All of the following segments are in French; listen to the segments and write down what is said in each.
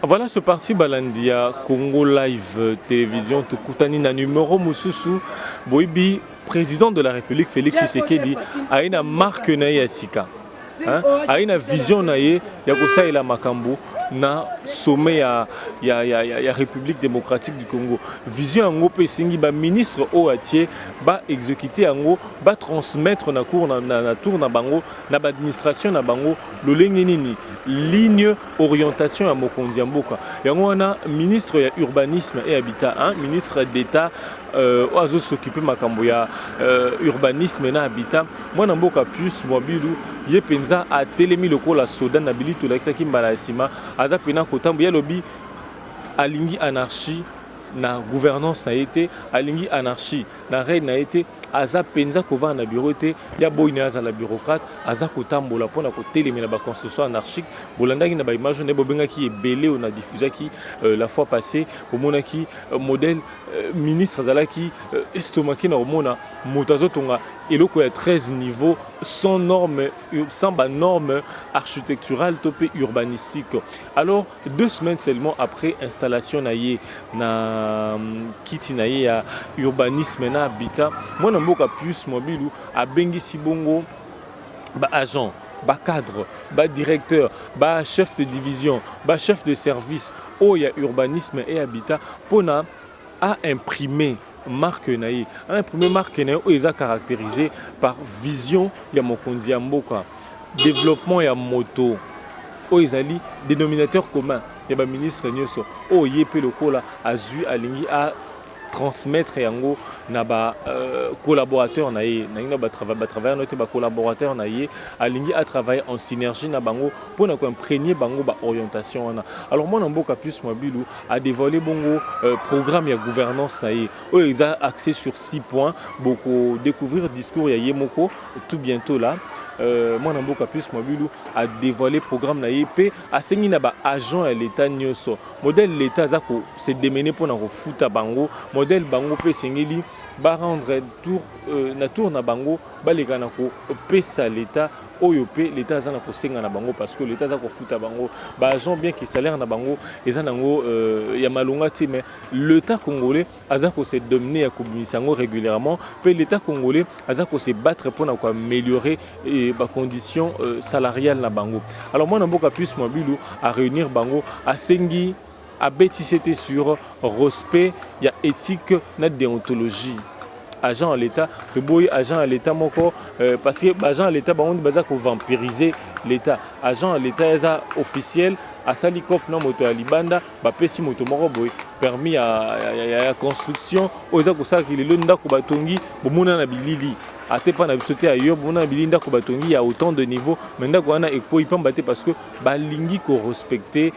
Voilà ce parti Balandia Congo Live Télévision Tukutani na numéro Mususu Boibi président de la République Félix Tshisekedi a une marque na yasika a une vision na ye ya kosaila makambo na sommet ya République démocratique du Congo. Vision yango pe singi ba ministre o atie ba exécuter yango ba transmettre na cour na tour na bango na ba administration na bango lolenge nini ligne orientation ya mokonzi mboka. Yango wana ministre ya urbanisme et habitat, ministre d'État oazo s'occuper makambo ya urbanisme na habitat. Mwana mboka plus mobilu ye penza a telemi lokola soda na bilito la kisaki mbala sima aza pena kotambo ya lobi alingi anarchie na gouvernance na été alingi anarchie na reine na été aza penza kova na bureau te ya boyne aza la bureaucrate aza kotambola pona ko telemela ba constitution anarchique bolandaki na ba image ne bobengaki ebele on a diffusé qui la fois passée au monaki modèle ministre zalaki estomaki na omona motazo tonga eloko ya 13 niveaux sans normes sans ba normes architecturales topé urbanistique. Alors 2 semaines seulement après installation na ye na kiti na ye ya urbanisme na habitat mwana mboka plus mobilu a bengi sibongo ba agent ba cadre ba directeur ba chef de division ba chef de service au ya urbanisme et habitat pona a imprimé marque naïe un premier marque naïe où ils a caractérisé par vision ya mokonzi ya mboka développement ya moto où ils ali dénominateur commun ya ba ministre nyoso o yepe lokola azui alingi a transmettre yango na ba collaborateur na ye na ba travailler noté ba collaborateur na ye alingi a travailler en synergie na bango pour na ko imprégner bango ba orientation wana. Alors moi na mboka plus mobilu a dévoilé bongo programme ya gouvernance na ye o ils a axé sur 6 points beaucoup découvrir discours ya Yemoko tout bientôt là. Moi na mboka plus mobilu a dévoilé programme na IP a sengi na ba agent à l'état nyoso modèle l'état za ko se démener pour na ko futa bango modèle bango pe sengeli ba rendre tour na bango ba leka na ko pesa l'état oyo pe l'état za na ko senga na bango parce que l'état za ko futa bango ba agent bien que salaire na bango eza nango ya malonga ti mais l'état congolais aza ko se dominer ya ko bisango régulièrement pe l'état congolais aza ko se battre pour na ko améliorer ba conditions salariales na bango. Alors moi na mboka plus mobilu à réunir bango à sengi à bétissété sur respect ya éthique na déontologie agent à l'état de boy agent à l'état moko parce que agent à l'état bango baza ko vampiriser l'état agent à l'état eza officiel à salikop na moto ya libanda ba pesi moto moko boy permis ya construction oza ko saki lelo ndako batongi bomona na bilili ate pa na bisote ayo bona bilinda ko batongi ya autant de niveau maintenant ko wana eko ipamba te parce que balingi ko respecter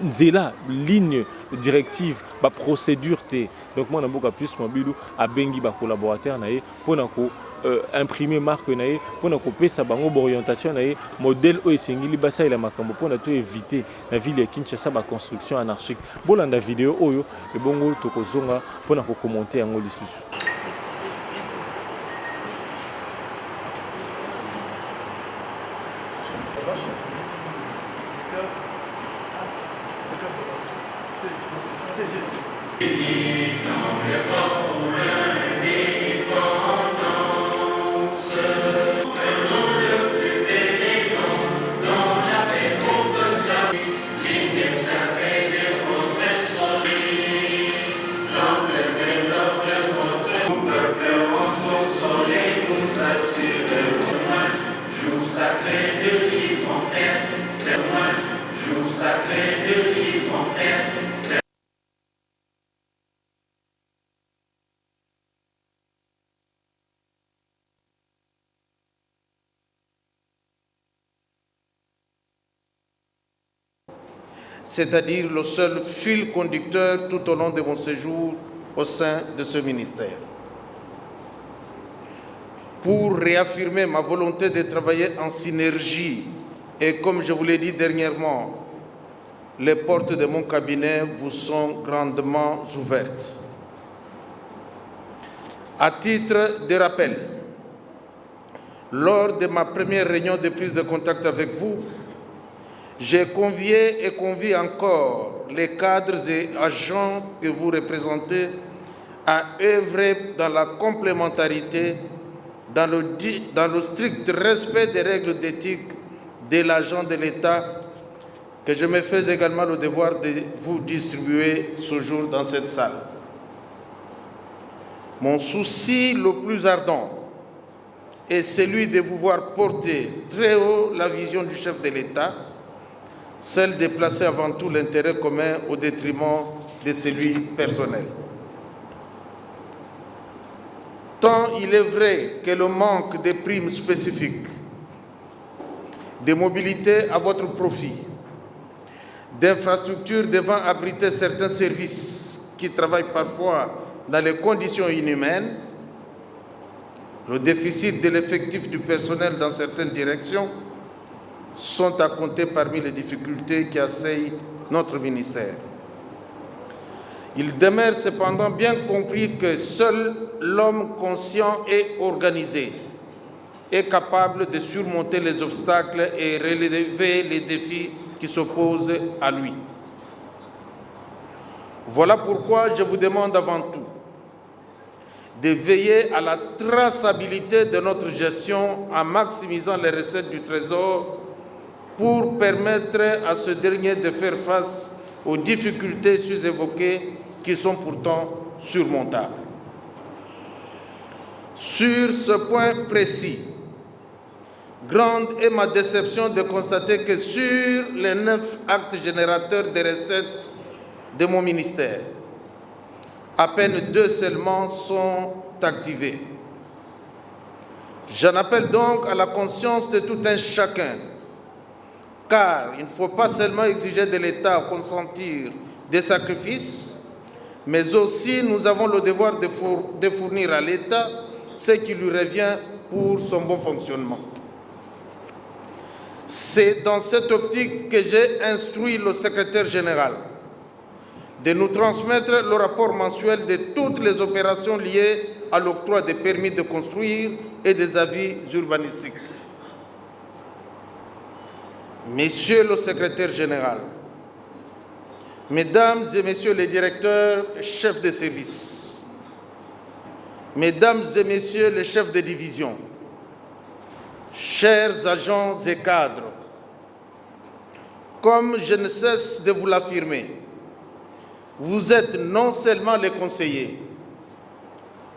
nzela ligne directive ba procédure te. Donc moi na mboka plus mobilu a bengi ba collaborateur na ye pona ko imprimer marque na ye pona ko pesa bango orientation na ye modèle o esengili basa ila makambo pona to éviter na ville ya Kinshasa ba construction anarchique. Bolanda vidéo oyo e bongo to ko zonga pona ko commenter yango lisusu. C'est-à-dire le seul fil conducteur tout au long de mon séjour au sein de ce ministère. Pour réaffirmer ma volonté de travailler en synergie et comme je vous l'ai dit dernièrement, les portes de mon cabinet vous sont grandement ouvertes. À titre de rappel, lors de ma première réunion de prise de contact avec vous, J'ai convié et convie encore les cadres et agents que vous représentez à œuvrer dans la complémentarité, dans le strict respect des règles d'éthique de l'agent de l'État que je me fais également le devoir de vous distribuer ce jour dans cette salle. Mon souci le plus ardent est celui de vous voir porter très haut la vision du chef de l'État, celle de placer avant tout l'intérêt commun au détriment de celui personnel. Tant il est vrai que le manque de primes spécifiques, de mobilité à votre profit, d'infrastructures devant abriter certains services qui travaillent parfois dans les conditions inhumaines, le déficit de l'effectif du personnel dans certaines directions sont à compter parmi les difficultés qui assaillent notre ministère. Il demeure cependant bien compris que seul l'homme conscient et organisé est capable de surmonter les obstacles et relever les défis qui s'opposent à lui. Voilà pourquoi je vous demande avant tout de veiller à la traçabilité de notre gestion en maximisant les recettes du Trésor pour permettre à ce dernier de faire face aux difficultés sus-évoquées qui sont pourtant surmontables. Sur ce point précis, grande est ma déception de constater que sur les 9 actes générateurs de recettes de mon ministère, à peine 2 seulement sont activés. J'en appelle donc à la conscience de tout un chacun, car il ne faut pas seulement exiger de l'État consentir des sacrifices, mais aussi nous avons le devoir de fournir à l'État ce qui lui revient pour son bon fonctionnement. C'est dans cette optique que j'ai instruit le secrétaire général de nous transmettre le rapport mensuel de toutes les opérations liées à l'octroi des permis de construire et des avis urbanistiques. Messieurs le secrétaire général, Mesdames et Messieurs les directeurs, chefs de service, Mesdames et Messieurs les chefs de division, chers agents et cadres, comme je ne cesse de vous l'affirmer, vous êtes non seulement les conseillers,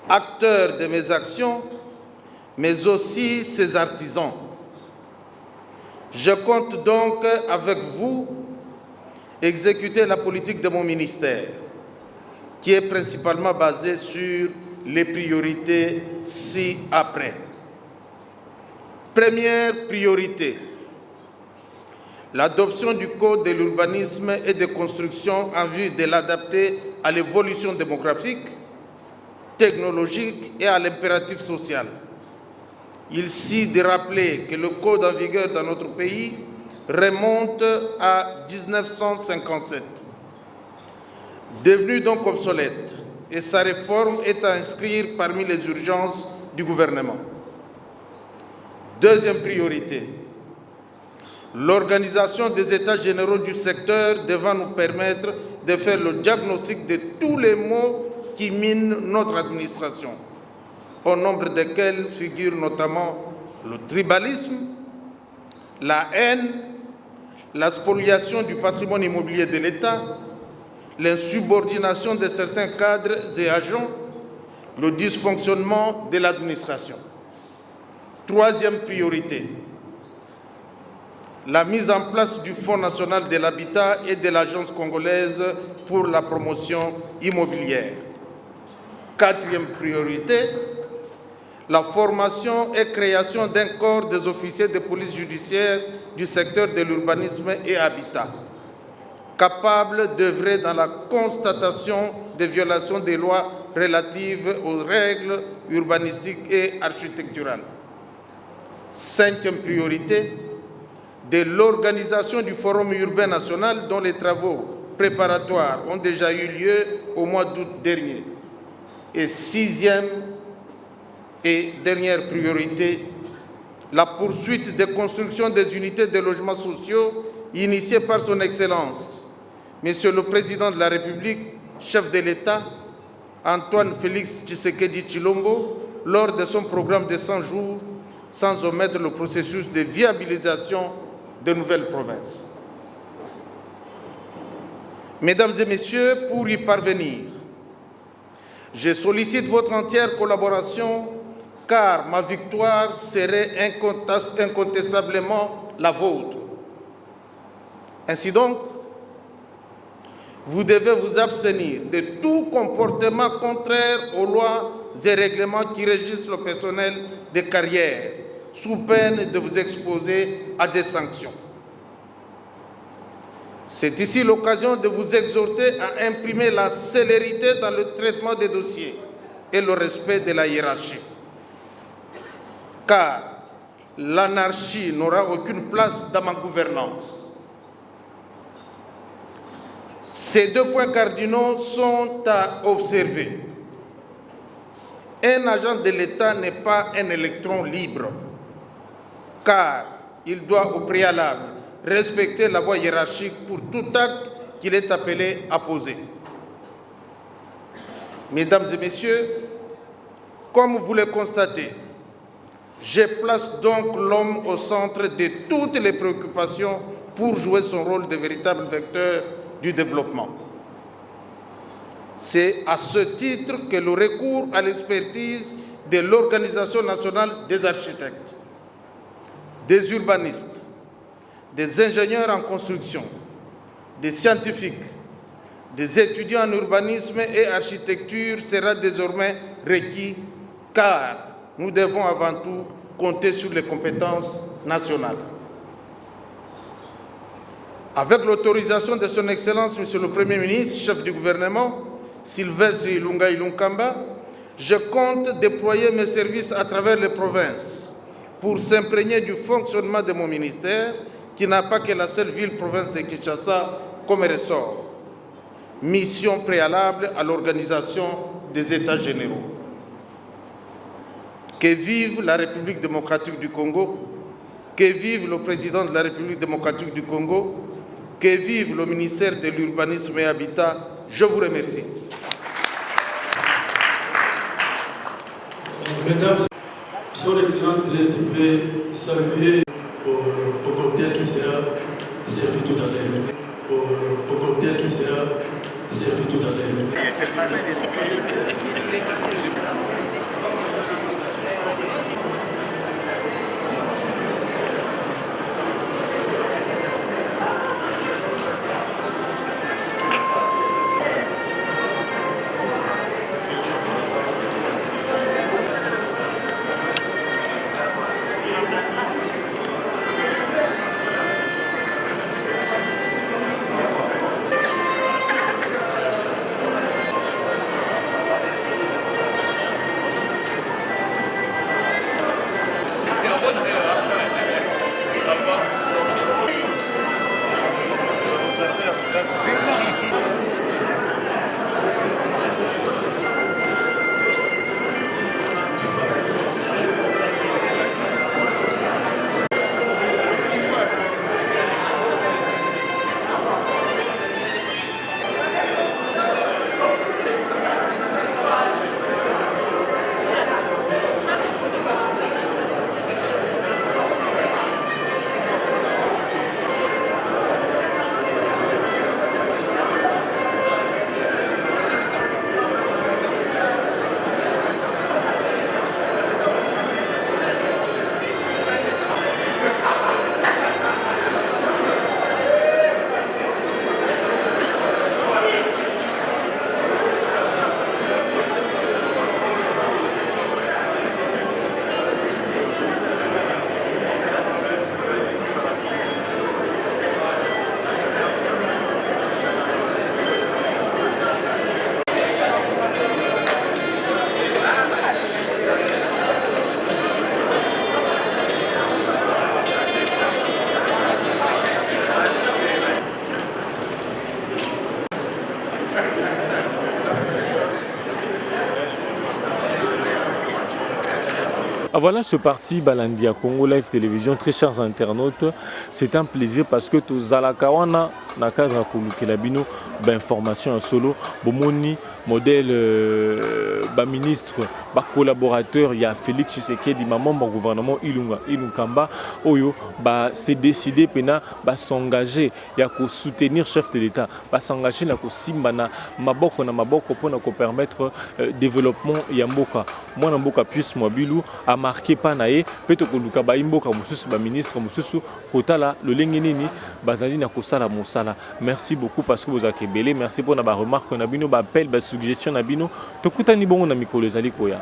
acteurs de mes actions, mais aussi ses artisans. Je compte donc avec vous exécuter la politique de mon ministère, qui est principalement basée sur les priorités ci-après. Première priorité, l'adoption du Code de l'urbanisme et de construction en vue de l'adapter à l'évolution démographique, technologique et à l'impératif social. Il s'agit de rappeler que le Code en vigueur dans notre pays remonte à 1957, devenu donc obsolète, et sa réforme est à inscrire parmi les urgences du gouvernement. Deuxième priorité, l'organisation des états généraux du secteur devant nous permettre de faire le diagnostic de tous les maux qui minent notre administration, au nombre desquels figurent notamment le tribalisme, la haine, la spoliation du patrimoine immobilier de l'État, l'insubordination de certains cadres et agents, le dysfonctionnement de l'administration. Troisième priorité, la mise en place du Fonds national de l'habitat et de l'Agence congolaise pour la promotion immobilière. Quatrième priorité, la formation et création d'un corps des officiers de police judiciaire du secteur de l'urbanisme et habitat, capable d'œuvrer dans la constatation des violations des lois relatives aux règles urbanistiques et architecturales. Cinquième priorité, de l'organisation du Forum urbain national dont les travaux préparatoires ont déjà eu lieu au mois d'août dernier. Et sixième et dernière priorité, la poursuite des constructions des unités de logements sociaux initiée par son Excellence, Monsieur le Président de la République, chef de l'État, Antoine Félix Tshisekedi Tshilombo, lors de son programme de 100 jours, sans omettre le processus de viabilisation de nouvelles provinces. Mesdames et Messieurs, pour y parvenir, je sollicite votre entière collaboration car ma victoire serait incontestablement la vôtre. Ainsi donc, vous devez vous abstenir de tout comportement contraire aux lois et règlements qui régissent le personnel de carrière, sous peine de vous exposer à des sanctions. C'est ici l'occasion de vous exhorter à imprimer la célérité dans le traitement des dossiers et le respect de la hiérarchie. Car l'anarchie n'aura aucune place dans ma gouvernance. Ces deux points cardinaux sont à observer. Un agent de l'État n'est pas un électron libre, car il doit au préalable respecter la voie hiérarchique pour tout acte qu'il est appelé à poser. Mesdames et Messieurs, comme vous le constatez, je place donc l'homme au centre de toutes les préoccupations pour jouer son rôle de véritable vecteur du développement. C'est à ce titre que le recours à l'expertise de l'Organisation nationale des architectes, des urbanistes, des ingénieurs en construction, des scientifiques, des étudiants en urbanisme et architecture sera désormais requis car nous devons avant tout compter sur les compétences nationales. Avec l'autorisation de son Excellence, Monsieur le Premier ministre, chef du gouvernement, Sylvestre Ilunga Ilunkamba, je compte déployer mes services à travers les provinces pour s'imprégner du fonctionnement de mon ministère, qui n'a pas que la seule ville-province de Kinshasa comme ressort. Mission préalable à l'organisation des États généraux. Que vive la République démocratique du Congo, que vive le président de la République démocratique du Congo, que vive le ministère de l'Urbanisme et Habitat. Je vous remercie. Mesdames, son Excellence, je voudrais saluer au cocktail qui sera servi tout à l'heure. Au cocktail qui sera servi tout à l'heure. Voilà ce parti Balandia Congo Live Télévision. Très chers internautes, c'est un plaisir parce que tous Zalakawana na cadre Kulukelabino d'information en solo bomoni modèle ministre collaborateur il y a Félix Tshisekedi maman du gouvernement Ilunkamba oyo c'est décidé pena s'engager ya ko soutenir chef de l'État s'engager na ko simbana maboko pour permettre développement ya mboka mwana mboka puisse mobilu a marqué panaye peut ko luka ba imboka mususu ba ministre mususu kotala le lengenini bazali na ko sala mosala. Merci beaucoup parce que vous avez belé, merci pour na ba remarque na bino ba appel ba suggestion na bino tokutani bongo na mikolo ezali koya.